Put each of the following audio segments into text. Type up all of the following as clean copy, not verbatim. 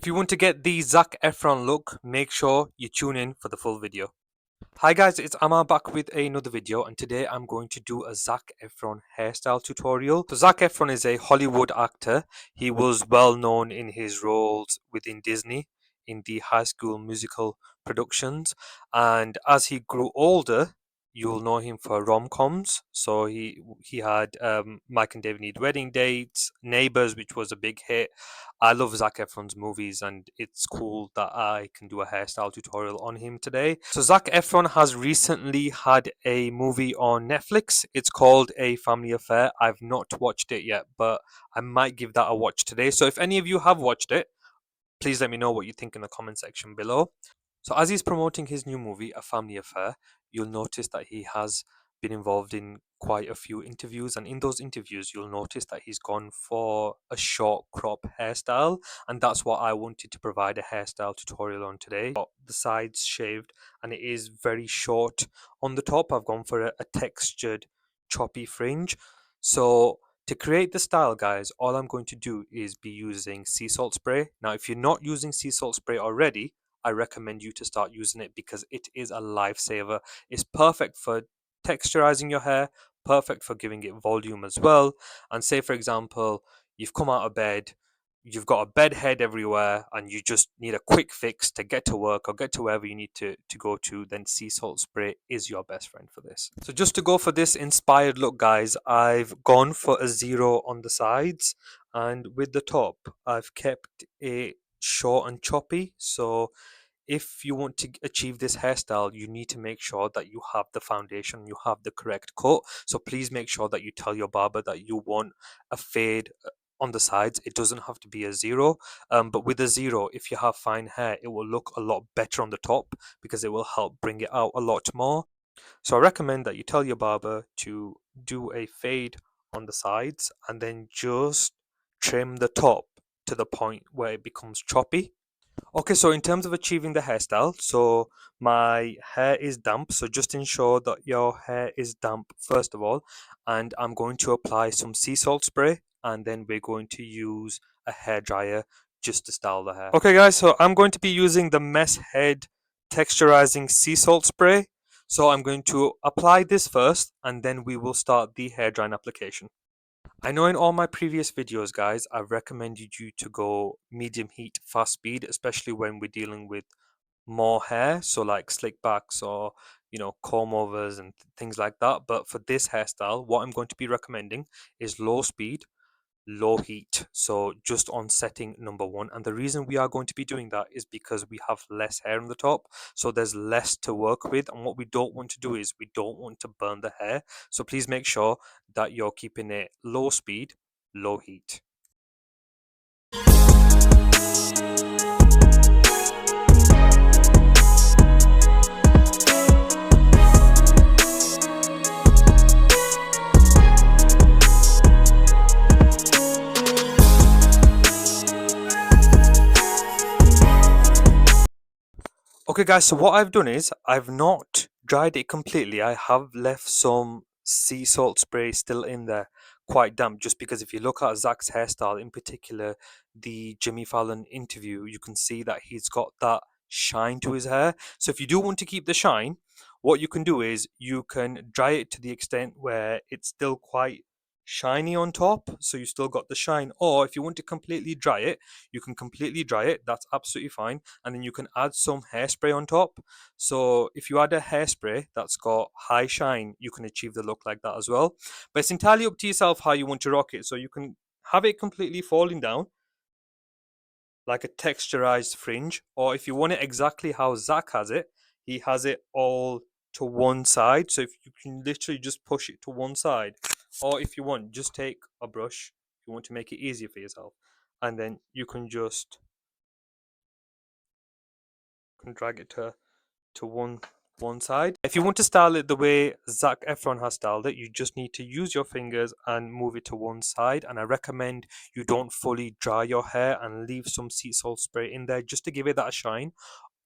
If you want to get the Zac Efron look, make sure you tune in for the full video. Hi guys, it's Amma back with another video, and today I'm going to do a Zac Efron hairstyle tutorial. So Zac Efron is a Hollywood actor. He was well known in his roles within Disney in the High School Musical productions, and as he grew older, you'll know him for rom-coms. So he had Mike and David Need Wedding Dates, Neighbours, which was a big hit. I love Zac Efron's movies, and it's cool that I can do a hairstyle tutorial on him today. So Zac Efron has recently had a movie on Netflix. It's called A Family Affair. I've not watched it yet, but I might give that a watch today. So if any of you have watched it, please let me know what you think in the comment section below. So, as he's promoting his new movie, A Family Affair, you'll notice that he has been involved in quite a few interviews. And in those interviews, you'll notice that he's gone for a short crop hairstyle. And that's what I wanted to provide a hairstyle tutorial on today. Got the sides shaved, and it is very short on the top. I've gone for a textured, choppy fringe. So, to create the style, guys, all I'm going to do is be using sea salt spray. Now, if you're not using sea salt spray already, I recommend you to start using it because it is a lifesaver. It's perfect for texturizing your hair, perfect for giving it volume as well. And say, for example, you've come out of bed, you've got a bed head everywhere, and you just need a quick fix to get to work or get to wherever you need to go to, then sea salt spray is your best friend for this. So, just to go for this inspired look, guys, I've gone for a zero on the sides, and with the top, I've kept it short and choppy. So if you want to achieve this hairstyle, you need to make sure that you have the foundation, you have the correct cut. So please make sure that you tell your barber that you want a fade on the sides. It doesn't have to be a zero, but with a zero, if you have fine hair, it will look a lot better on the top because it will help bring it out a lot more. So I recommend that you tell your barber to do a fade on the sides and then just trim the top to the point where it becomes choppy. Okay, so in terms of achieving the hairstyle, so my hair is damp, so just ensure that your hair is damp first of all, and I'm going to apply some sea salt spray, and then we're going to use a hair dryer just to style the hair. Okay, guys, so I'm going to be using the Mess Head Texturizing Sea Salt Spray. So I'm going to apply this first, and then we will start the hair drying application. I know in all my previous videos, guys, I've recommended you to go medium heat, fast speed, especially when we're dealing with more hair, so like slick backs or comb overs and things like that. But for this hairstyle, what I'm going to be recommending is low speed, low heat, so just on setting number one. And the reason we are going to be doing that is because we have less hair on the top, so there's less to work with, and what we don't want to do is we don't want to burn the hair. So please make sure that you're keeping it low speed, low heat. Okay, guys, so what I've done is I've not dried it completely. I have left some sea salt spray still in there, quite damp, just because if you look at Zach's hairstyle, in particular, the Jimmy Fallon interview, you can see that he's got that shine to his hair. So if you do want to keep the shine, what you can do is you can dry it to the extent where it's still quite shiny on top, so you still got the shine. Or if you want to completely dry it, you can completely dry it. That's absolutely fine, and then you can add some hairspray on top. So if you add a hairspray that's got high shine, you can achieve the look like that as well. But it's entirely up to yourself how you want to rock it. So you can have it completely falling down like a texturized fringe, or if you want it exactly how Zach has it, he has it all to one side. So if you can literally just push it to one side, or if you want, just take a brush if you want to make it easier for yourself, and then you can just drag it to one side. If you want to style it the way Zac Efron has styled it, you just need to use your fingers and move it to one side. And I recommend you don't fully dry your hair and leave some sea salt spray in there just to give it that shine.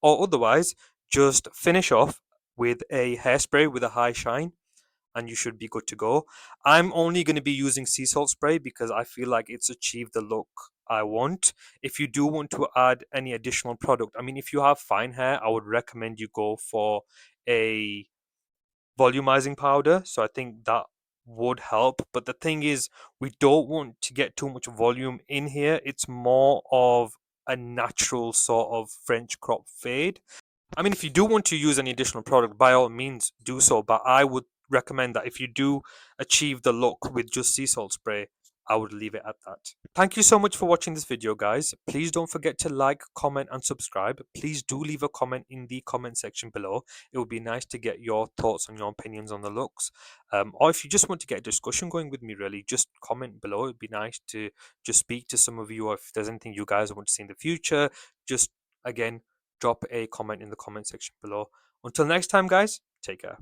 Or otherwise, just finish off with a hairspray with a high shine, and you should be good to go. I'm only going to be using sea salt spray because I feel like it's achieved the look I want. If you do want to add any additional product, I mean, if you have fine hair, I would recommend you go for a volumizing powder. So I think that would help. But the thing is, we don't want to get too much volume in here. It's more of a natural sort of French crop fade. I mean, if you do want to use any additional product, by all means do so. But I would recommend that if you do achieve the look with just sea salt spray, I would leave it at that. Thank you so much for watching this video, guys. Please don't forget to like, comment, and subscribe. Please do leave a comment in the comment section below. It would be nice to get your thoughts and your opinions on the looks. Or if you just want to get a discussion going with me, really, just comment below. It'd be nice to just speak to some of you, or if there's anything you guys want to see in the future, just again drop a comment in the comment section below. Until next time, guys, take care.